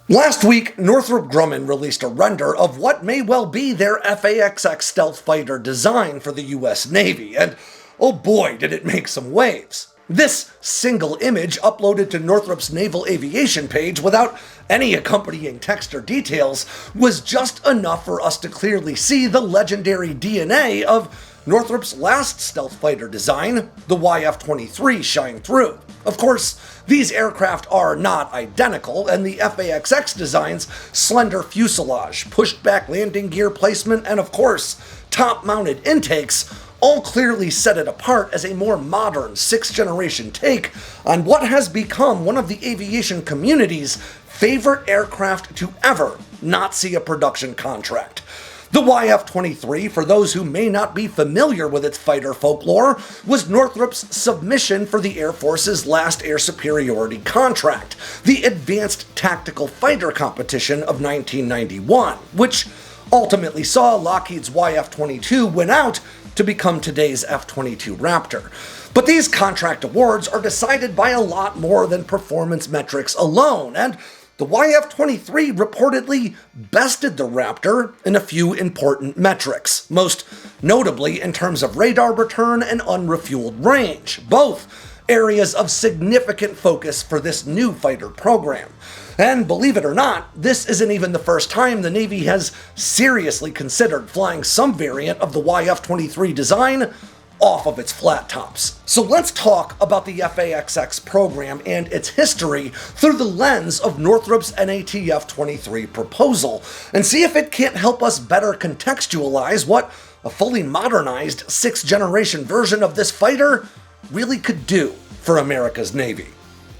Last week, Northrop Grumman released a render of what may well be their FAXX stealth fighter design for the US Navy, and oh boy did it make some waves. This single image uploaded to Northrop's Naval Aviation page without any accompanying text or details was just enough for us to clearly see the legendary DNA of Northrop's last stealth fighter design, the YF-23, shine through. Of course, these aircraft are not identical, and the FAXX design's slender fuselage, pushed-back landing gear placement, and of course, top-mounted intakes all clearly set it apart as a more modern, sixth-generation take on what has become one of the aviation community's favorite aircraft to ever not see a production contract. The YF-23, for those who may not be familiar with its fighter folklore, was Northrop's submission for the Air Force's last air superiority contract, the Advanced Tactical Fighter Competition of 1991, which ultimately saw Lockheed's YF-22 win out to become today's F-22 Raptor. But these contract awards are decided by a lot more than performance metrics alone, and the YF-23 reportedly bested the Raptor in a few important metrics, most notably in terms of radar return and unrefueled range, both areas of significant focus for this new fighter program. And believe it or not, this isn't even the first time the Navy has seriously considered flying some variant of the YF-23 design off of its flat tops. So let's talk about the FAXX program and its history through the lens of Northrop's NATF-23 proposal, and see if it can't help us better contextualize what a fully modernized sixth-generation version of this fighter really could do for America's Navy.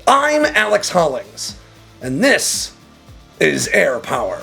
I'm Alex Hollings, and this is Air Power.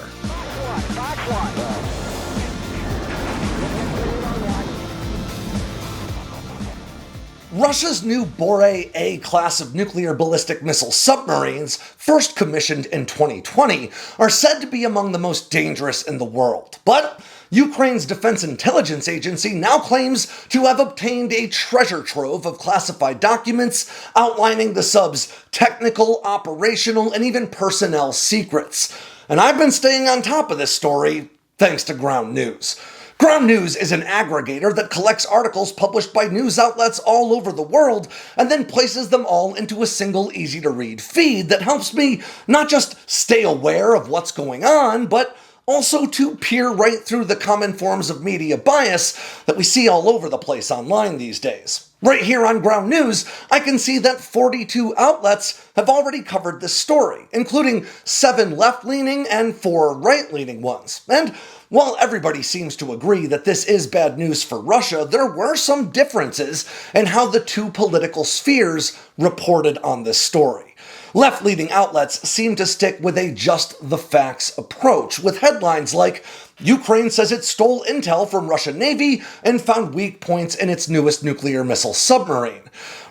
Russia's new Borei A class of nuclear ballistic missile submarines, first commissioned in 2020, are said to be among the most dangerous in the world. But Ukraine's Defense Intelligence Agency now claims to have obtained a treasure trove of classified documents outlining the sub's technical, operational, and even personnel secrets. And I've been staying on top of this story thanks to Ground News. Ground News is an aggregator that collects articles published by news outlets all over the world and then places them all into a single easy-to-read feed that helps me not just stay aware of what's going on, but also to peer right through the common forms of media bias that we see all over the place online these days. Right here on Ground News, I can see that 42 outlets have already covered this story, including 7 left-leaning and 4 right-leaning ones. And while everybody seems to agree that this is bad news for Russia, there were some differences in how the two political spheres reported on this story. Left-leaning outlets seem to stick with a just the facts approach, with headlines like, Ukraine says it stole intel from Russian Navy and found weak points in its newest nuclear missile submarine.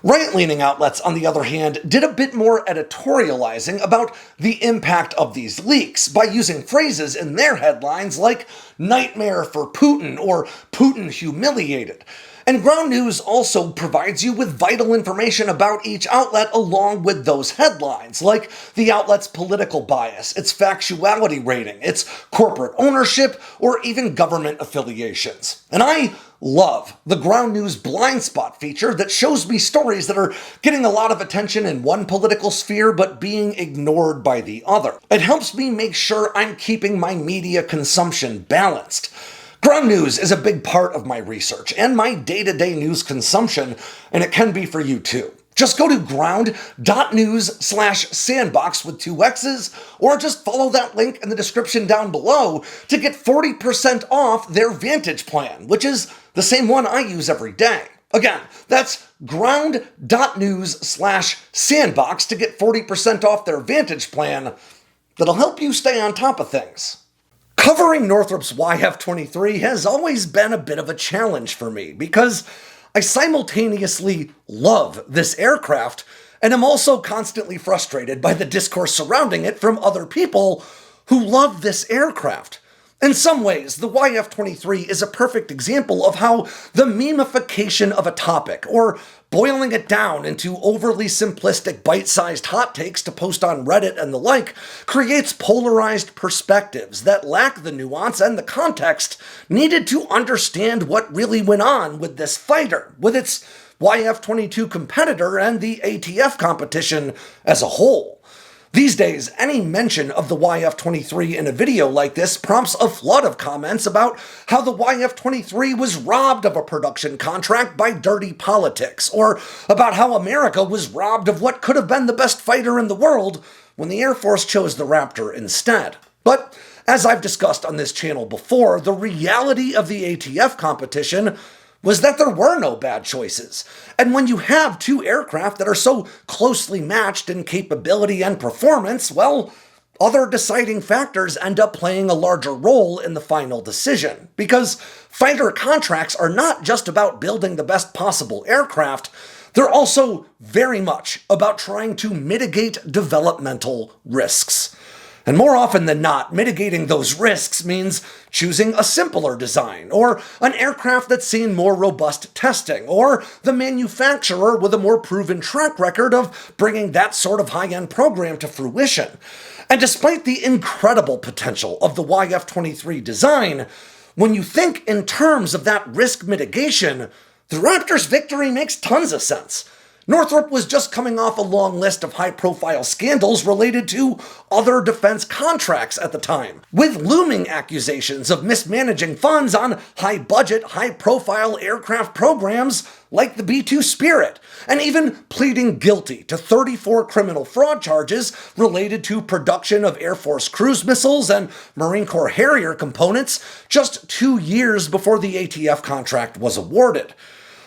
Right-leaning outlets, on the other hand, did a bit more editorializing about the impact of these leaks by using phrases in their headlines like nightmare for Putin or Putin humiliated. And Ground News also provides you with vital information about each outlet along with those headlines, like the outlet's political bias, its factuality rating, its corporate ownership, or even government affiliations. And I love the Ground News blind spot feature that shows me stories that are getting a lot of attention in one political sphere but being ignored by the other. It helps me make sure I'm keeping my media consumption balanced. Ground News is a big part of my research and my day-to-day news consumption, and it can be for you too. Just go to ground.news/sandboxx with 2 X's, or just follow that link in the description down below to get 40% off their Vantage plan, which is the same one I use every day. Again, that's ground.news/sandboxx to get 40% off their Vantage plan that'll help you stay on top of things. Covering Northrop's YF-23 has always been a bit of a challenge for me because I simultaneously love this aircraft and am also constantly frustrated by the discourse surrounding it from other people who love this aircraft. In some ways, the YF-23 is a perfect example of how the memification of a topic, or boiling it down into overly simplistic bite-sized hot takes to post on Reddit and the like, creates polarized perspectives that lack the nuance and the context needed to understand what really went on with this fighter, with its YF-22 competitor and the ATF competition as a whole. These days, any mention of the YF-23 in a video like this prompts a flood of comments about how the YF-23 was robbed of a production contract by dirty politics, or about how America was robbed of what could have been the best fighter in the world when the Air Force chose the Raptor instead. But, as I've discussed on this channel before, the reality of the ATF competition was that there were no bad choices. And when you have two aircraft that are so closely matched in capability and performance, well, other deciding factors end up playing a larger role in the final decision. Because fighter contracts are not just about building the best possible aircraft, they're also very much about trying to mitigate developmental risks. And more often than not, mitigating those risks means choosing a simpler design, or an aircraft that's seen more robust testing, or the manufacturer with a more proven track record of bringing that sort of high-end program to fruition. And despite the incredible potential of the YF-23 design, when you think in terms of that risk mitigation, the Raptor's victory makes tons of sense. Northrop was just coming off a long list of high-profile scandals related to other defense contracts at the time, with looming accusations of mismanaging funds on high-budget, high-profile aircraft programs like the B-2 Spirit, and even pleading guilty to 34 criminal fraud charges related to production of Air Force cruise missiles and Marine Corps Harrier components just 2 years before the ATF contract was awarded.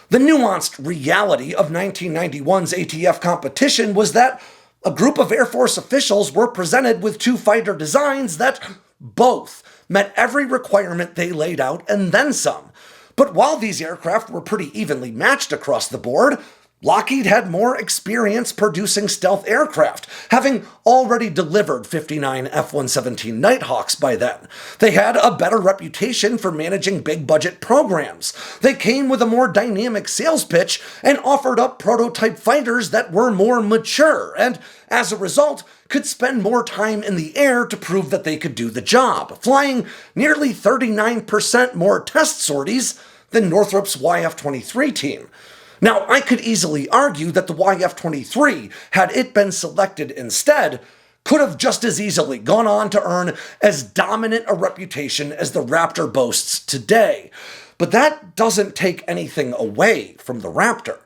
The nuanced reality of 1991's ATF competition was that a group of Air Force officials were presented with two fighter designs that both met every requirement they laid out and then some. But while these aircraft were pretty evenly matched across the board, Lockheed had more experience producing stealth aircraft, having already delivered 59 F-117 Nighthawks by then. They had a better reputation for managing big-budget programs. They came with a more dynamic sales pitch and offered up prototype fighters that were more mature, and as a result, could spend more time in the air to prove that they could do the job, flying nearly 39% more test sorties than Northrop's YF-23 team. Now, I could easily argue that the YF-23, had it been selected instead, could have just as easily gone on to earn as dominant a reputation as the Raptor boasts today. But that doesn't take anything away from the Raptor.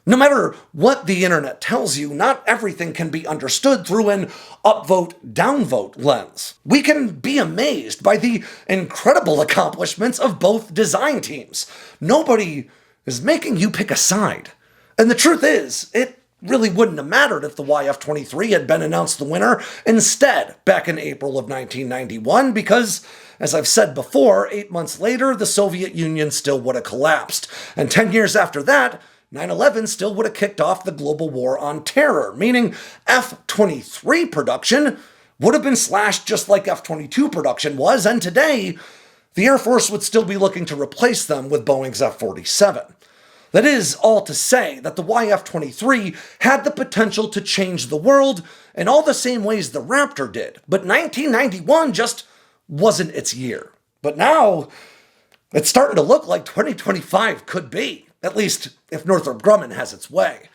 No matter what the internet tells you, not everything can be understood through an upvote, downvote lens. We can be amazed by the incredible accomplishments of both design teams. Nobody is making you pick a side. And the truth is, it really wouldn't have mattered if the YF-23 had been announced the winner instead back in April of 1991, because, as I've said before, 8 months later, the Soviet Union still would have collapsed. And 10 years after that, 9/11 still would have kicked off the global war on terror, meaning F-23 production would have been slashed just like F-22 production was, and today, the Air Force would still be looking to replace them with Boeing's F-47. That is all to say that the YF-23 had the potential to change the world in all the same ways the Raptor did, but 1991 just wasn't its year. But now, it's starting to look like 2025 could be, at least if Northrop Grumman has its way.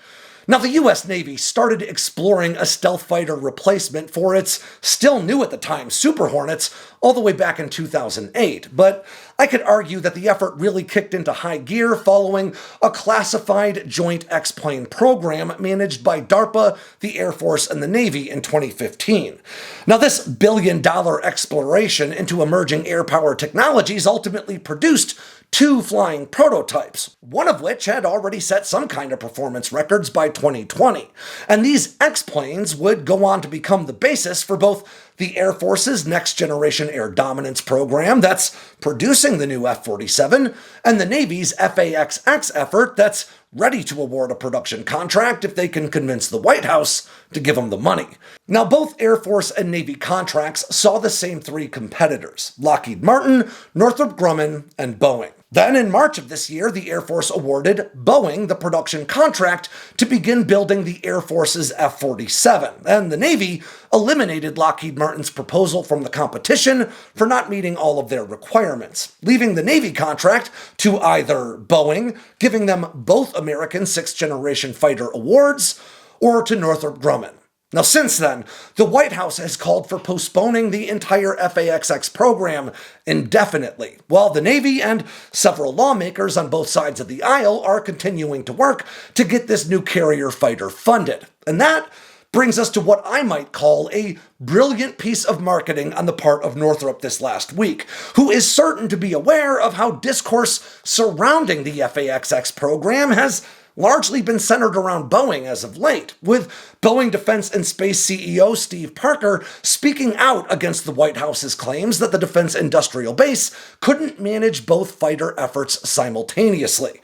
Now, the US Navy started exploring a stealth fighter replacement for its still new at the time Super Hornets all the way back in 2008, but I could argue that the effort really kicked into high gear following a classified joint X-plane program managed by DARPA, the Air Force, and the Navy in 2015. Now, this billion-dollar exploration into emerging air power technologies ultimately produced 2 flying prototypes, one of which had already set some kind of performance records by 2020. And these X-planes would go on to become the basis for both the Air Force's Next Generation Air Dominance program that's producing the new F-47, and the Navy's FAXX effort that's ready to award a production contract if they can convince the White House to give them the money. Now, both Air Force and Navy contracts saw the same three competitors: Lockheed Martin, Northrop Grumman, and Boeing. Then, in March of this year, the Air Force awarded Boeing the production contract to begin building the Air Force's F-47, and the Navy eliminated Lockheed Martin's proposal from the competition for not meeting all of their requirements, leaving the Navy contract to either Boeing, giving them both American sixth-generation fighter awards, or to Northrop Grumman. Now, since then, the White House has called for postponing the entire FAXX program indefinitely, while the Navy and several lawmakers on both sides of the aisle are continuing to work to get this new carrier fighter funded. And that brings us to what I might call a brilliant piece of marketing on the part of Northrop this last week, who is certain to be aware of how discourse surrounding the FAXX program has largely been centered around Boeing as of late, with Boeing Defense and Space CEO Steve Parker speaking out against the White House's claims that the Defense Industrial Base couldn't manage both fighter efforts simultaneously.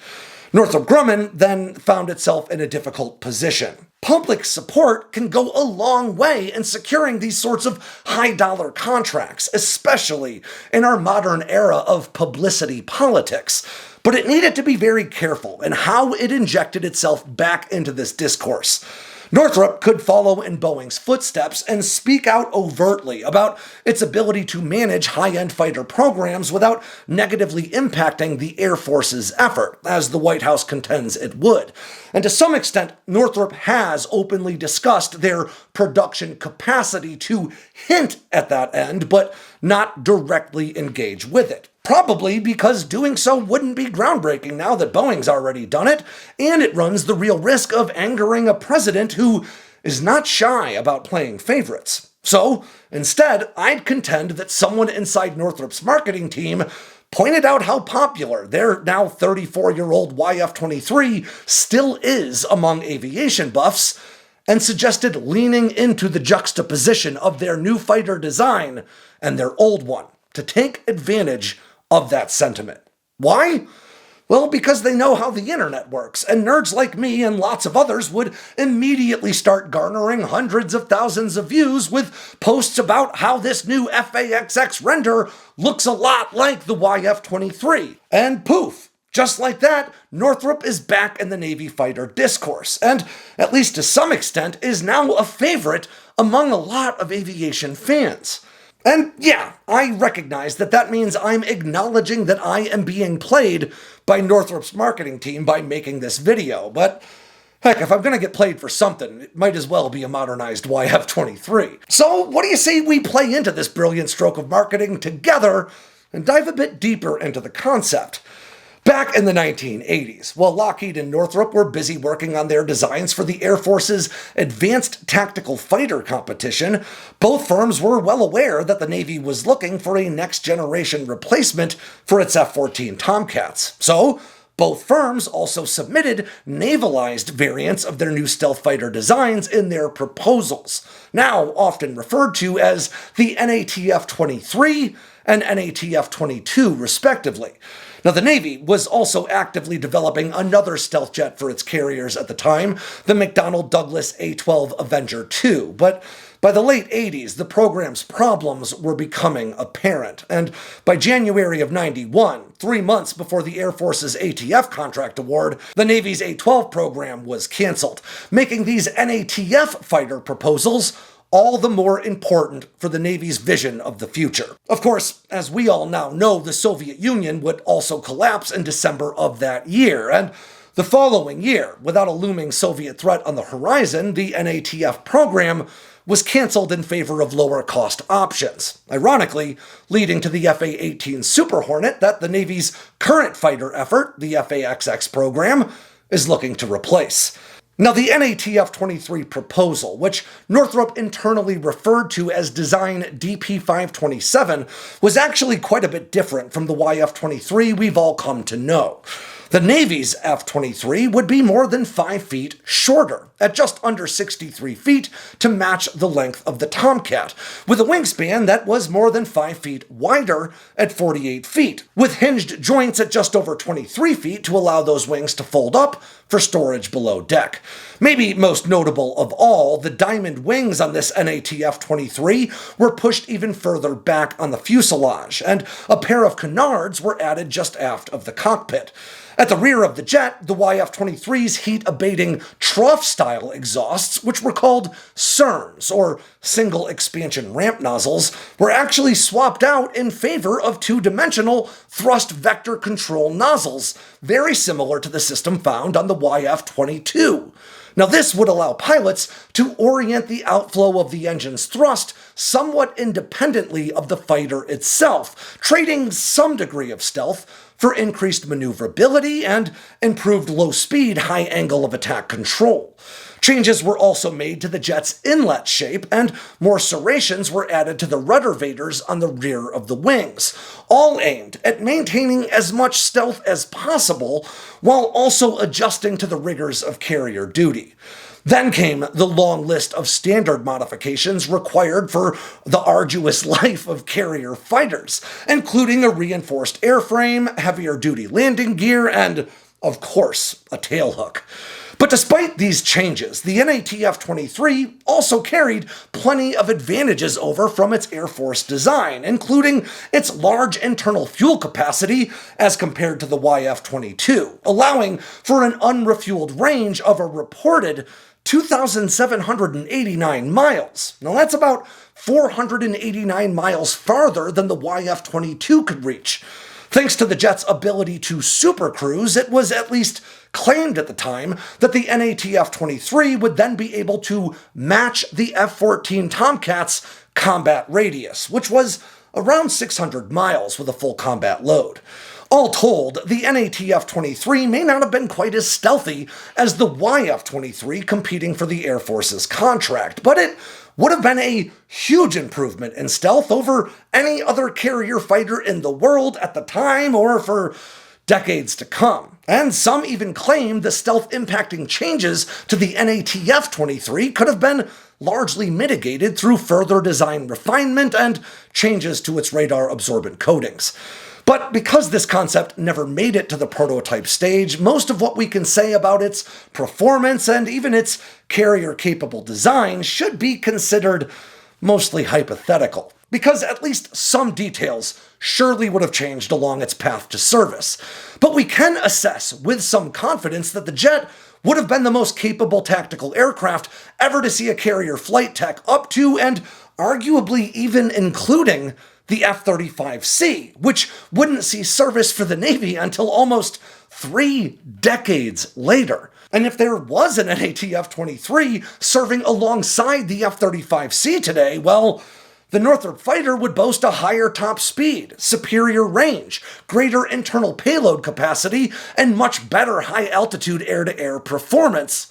Northrop Grumman then found itself in a difficult position. Public support can go a long way in securing these sorts of high-dollar contracts, especially in our modern era of publicity politics. But it needed to be very careful in how it injected itself back into this discourse. Northrop could follow in Boeing's footsteps and speak out overtly about its ability to manage high-end fighter programs without negatively impacting the Air Force's effort, as the White House contends it would. And to some extent, Northrop has openly discussed their production capacity to hint at that end, but not directly engage with it. Probably because doing so wouldn't be groundbreaking now that Boeing's already done it, and it runs the real risk of angering a president who is not shy about playing favorites. So, instead, I'd contend that someone inside Northrop's marketing team pointed out how popular their now 34-year-old YF-23 still is among aviation buffs, and suggested leaning into the juxtaposition of their new fighter design and their old one to take advantage of that sentiment. Why? Well, because they know how the internet works, and nerds like me and lots of others would immediately start garnering hundreds of thousands of views with posts about how this new FAXX render looks a lot like the YF-23. And poof, just like that, Northrop is back in the Navy fighter discourse, and, at least to some extent, is now a favorite among a lot of aviation fans. And yeah, I recognize that means I'm acknowledging that I am being played by Northrop's marketing team by making this video, but heck, if I'm gonna get played for something, it might as well be a modernized YF-23. So what do you say we play into this brilliant stroke of marketing together and dive a bit deeper into the concept? Back in the 1980s, while Lockheed and Northrop were busy working on their designs for the Air Force's Advanced Tactical Fighter competition, both firms were well aware that the Navy was looking for a next-generation replacement for its F-14 Tomcats. So, both firms also submitted navalized variants of their new stealth fighter designs in their proposals, now often referred to as the NATF-23 and NATF-22, respectively. Now, the Navy was also actively developing another stealth jet for its carriers at the time, the McDonnell Douglas A-12 Avenger II, but by the late 80s, the program's problems were becoming apparent, and by January of 91, 3 months before the Air Force's ATF contract award, the Navy's A-12 program was canceled, making these NATF fighter proposals all the more important for the Navy's vision of the future. Of course, as we all now know, the Soviet Union would also collapse in December of that year, and the following year, without a looming Soviet threat on the horizon, the NATF program was canceled in favor of lower-cost options, ironically leading to the FA-18 Super Hornet that the Navy's current fighter effort, the FAXX program, is looking to replace. Now, the NATF-23 proposal, which Northrop internally referred to as Design DP-527, was actually quite a bit different from the YF-23 we've all come to know. The Navy's F-23 would be more than 5 feet shorter, at just under 63 feet to match the length of the Tomcat, with a wingspan that was more than 5 feet wider at 48 feet, with hinged joints at just over 23 feet to allow those wings to fold up for storage below deck. Maybe most notable of all, the diamond wings on this F-23 were pushed even further back on the fuselage, and a pair of canards were added just aft of the cockpit. At the rear of the jet, the YF-23's heat-abating trough-style exhausts, which were called CERNs, or single expansion ramp nozzles, were actually swapped out in favor of two-dimensional thrust vector control nozzles, very similar to the system found on the YF-22. Now, this would allow pilots to orient the outflow of the engine's thrust somewhat independently of the fighter itself, trading some degree of stealth for increased maneuverability and improved low-speed, high-angle of attack control. Changes were also made to the jet's inlet shape, and more serrations were added to the rudder vaders on the rear of the wings, all aimed at maintaining as much stealth as possible while also adjusting to the rigors of carrier duty. Then came the long list of standard modifications required for the arduous life of carrier fighters, including a reinforced airframe, heavier duty landing gear, and, of course, a tailhook. But despite these changes, the F-23 also carried plenty of advantages over from its Air Force design, including its large internal fuel capacity as compared to the YF-22, allowing for an unrefueled range of a reported 2,789 miles. Now that's about 489 miles farther than the YF-22 could reach. Thanks to the jet's ability to supercruise, it was at least claimed at the time that the F-23 would then be able to match the F-14 Tomcat's combat radius, which was around 600 miles with a full combat load. All told, the F-23 may not have been quite as stealthy as the YF-23 competing for the Air Force's contract, but it would have been a huge improvement in stealth over any other carrier fighter in the world at the time or for decades to come. And some even claim the stealth-impacting changes to the F-23 could have been largely mitigated through further design refinement and changes to its radar-absorbent coatings. But because this concept never made it to the prototype stage, most of what we can say about its performance and even its carrier-capable design should be considered mostly hypothetical, because at least some details surely would have changed along its path to service. But we can assess with some confidence that the jet would have been the most capable tactical aircraft ever to see a carrier flight tech up to and arguably even including the F-35C, which wouldn't see service for the Navy until almost 3 decades later. And if there was an F-23 serving alongside the F-35C today, well, the Northrop fighter would boast a higher top speed, superior range, greater internal payload capacity, and much better high-altitude air-to-air performance.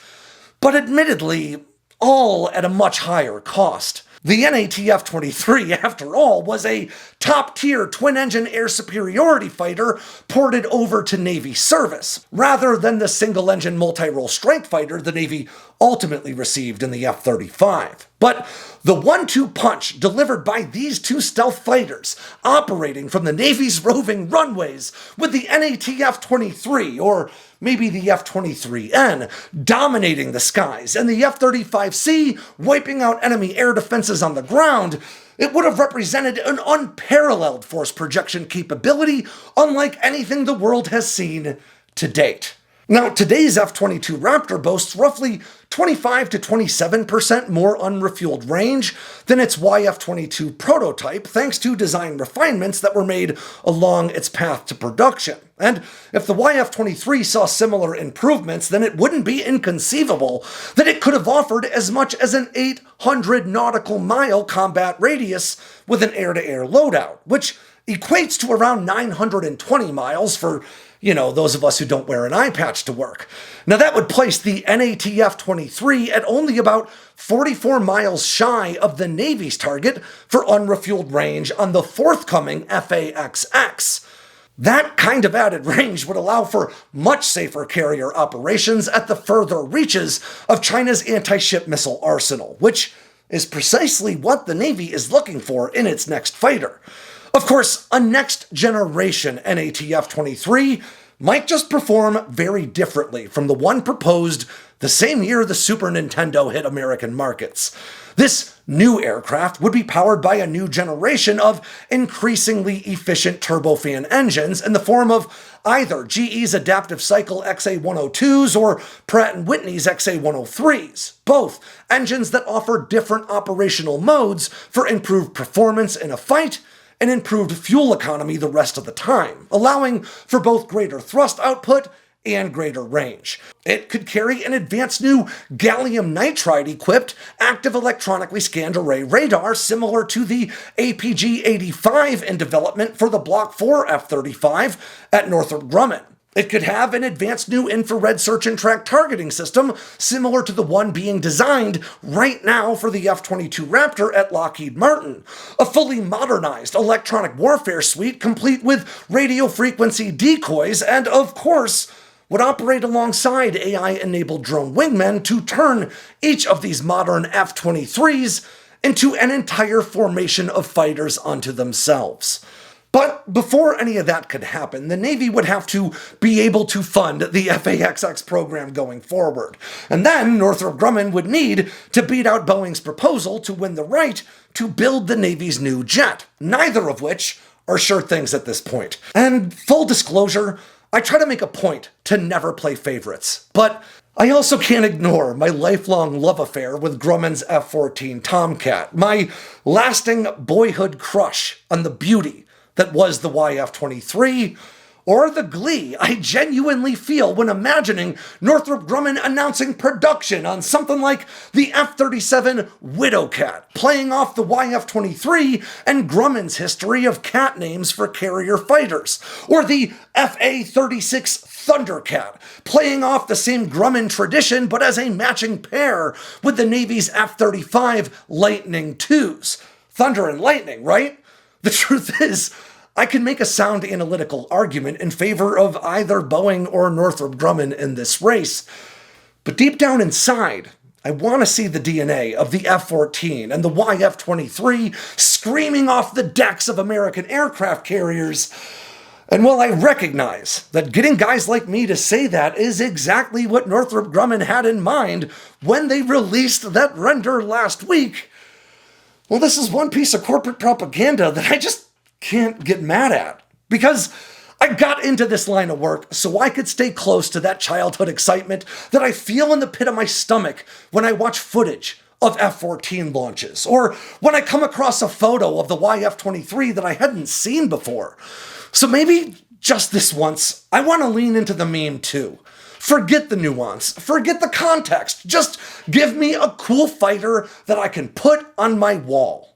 But admittedly, all at a much higher cost. The F-23, after all, was a top-tier twin-engine air superiority fighter ported over to Navy service, rather than the single-engine multi-role strike fighter the Navy ultimately received in the F-35. But the 1-2 punch delivered by these two stealth fighters, operating from the Navy's roving runways, with the F-23, or maybe the F-23N, dominating the skies, and the F-35C wiping out enemy air defenses on the ground, it would have represented an unparalleled force projection capability unlike anything the world has seen to date. Now, today's F-22 Raptor boasts roughly 25 to 27% more unrefueled range than its YF-22 prototype, thanks to design refinements that were made along its path to production. And if the YF-23 saw similar improvements, then it wouldn't be inconceivable that it could have offered as much as an 800 nautical mile combat radius with an air-to-air loadout, which equates to around 920 miles for those of us who don't wear an eye patch to work. Now that would place the F-23 at only about 44 miles shy of the Navy's target for unrefueled range on the forthcoming FAXX. That kind of added range would allow for much safer carrier operations at the further reaches of China's anti-ship missile arsenal, which is precisely what the Navy is looking for in its next fighter. Of course, a next-generation YF-23 might just perform very differently from the one proposed the same year the Super Nintendo hit American markets. This new aircraft would be powered by a new generation of increasingly efficient turbofan engines in the form of either GE's Adaptive Cycle XA102s or Pratt & Whitney's XA103s, both engines that offer different operational modes for improved performance in a fight and improved fuel economy the rest of the time, allowing for both greater thrust output and greater range. It could carry an advanced new gallium nitride-equipped active electronically scanned array radar similar to the APG-85 in development for the Block 4 F-35 at Northrop Grumman. It could have an advanced new infrared search and track targeting system similar to the one being designed right now for the F-22 Raptor at Lockheed Martin, a fully modernized electronic warfare suite complete with radio frequency decoys, and of course, would operate alongside AI-enabled drone wingmen to turn each of these modern F-23s into an entire formation of fighters unto themselves. But before any of that could happen, the Navy would have to be able to fund the FAXX program going forward. And then Northrop Grumman would need to beat out Boeing's proposal to win the right to build the Navy's new jet, neither of which are sure things at this point. And full disclosure, I try to make a point to never play favorites, but I also can't ignore my lifelong love affair with Grumman's F-14 Tomcat, my lasting boyhood crush on the beauty that was the YF-23, or the glee I genuinely feel when imagining Northrop Grumman announcing production on something like the F-37 Widowcat, playing off the YF-23 and Grumman's history of cat names for carrier fighters, or the FA-36 Thundercat, playing off the same Grumman tradition but as a matching pair with the Navy's F-35 Lightning IIs. Thunder and lightning, right? The truth is, I can make a sound analytical argument in favor of either Boeing or Northrop Grumman in this race, but deep down inside, I want to see the DNA of the F-14 and the YF-23 screaming off the decks of American aircraft carriers. And while I recognize that getting guys like me to say that is exactly what Northrop Grumman had in mind when they released that render last week, well, this is one piece of corporate propaganda that I just can't get mad at. Because I got into this line of work so I could stay close to that childhood excitement that I feel in the pit of my stomach when I watch footage of F-14 launches, or when I come across a photo of the YF-23 that I hadn't seen before. So maybe just this once, I want to lean into the meme too. Forget the nuance, forget the context, just give me a cool fighter that I can put on my wall.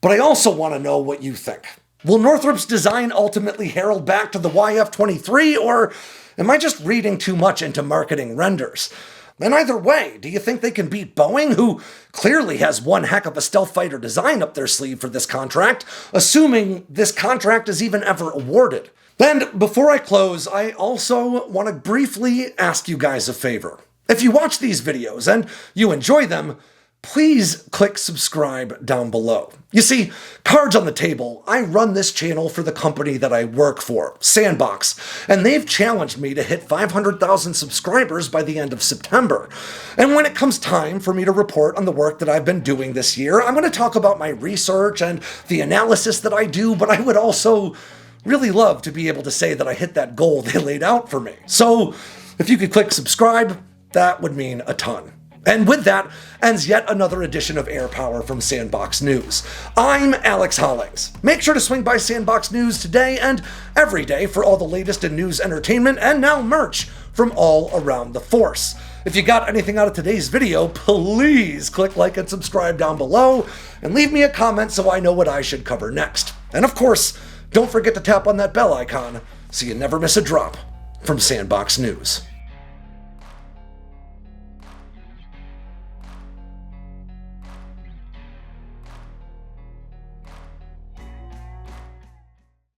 But I also want to know what you think. Will Northrop's design ultimately herald back to the YF-23, or am I just reading too much into marketing renders? And either way, do you think they can beat Boeing, who clearly has one heck of a stealth fighter design up their sleeve for this contract, assuming this contract is even ever awarded? And before I close, I also want to briefly ask you guys a favor. If you watch these videos and you enjoy them, please click subscribe down below. You see, cards on the table, I run this channel for the company that I work for, Sandboxx, and they've challenged me to hit 500,000 subscribers by the end of September. And when it comes time for me to report on the work that I've been doing this year, I'm going to talk about my research and the analysis that I do, but I would also really love to be able to say that I hit that goal they laid out for me. So if you could click subscribe, that would mean a ton. And with that ends yet another edition of Air Power from Sandboxx News. I'm Alex Hollings. Make sure to swing by Sandboxx News today and every day for all the latest in news, entertainment, and now merch from all around the force. If you got anything out of today's video, please click like and subscribe down below and leave me a comment so I know what I should cover next. And of course, don't forget to tap on that bell icon so you never miss a drop from Sandboxx News.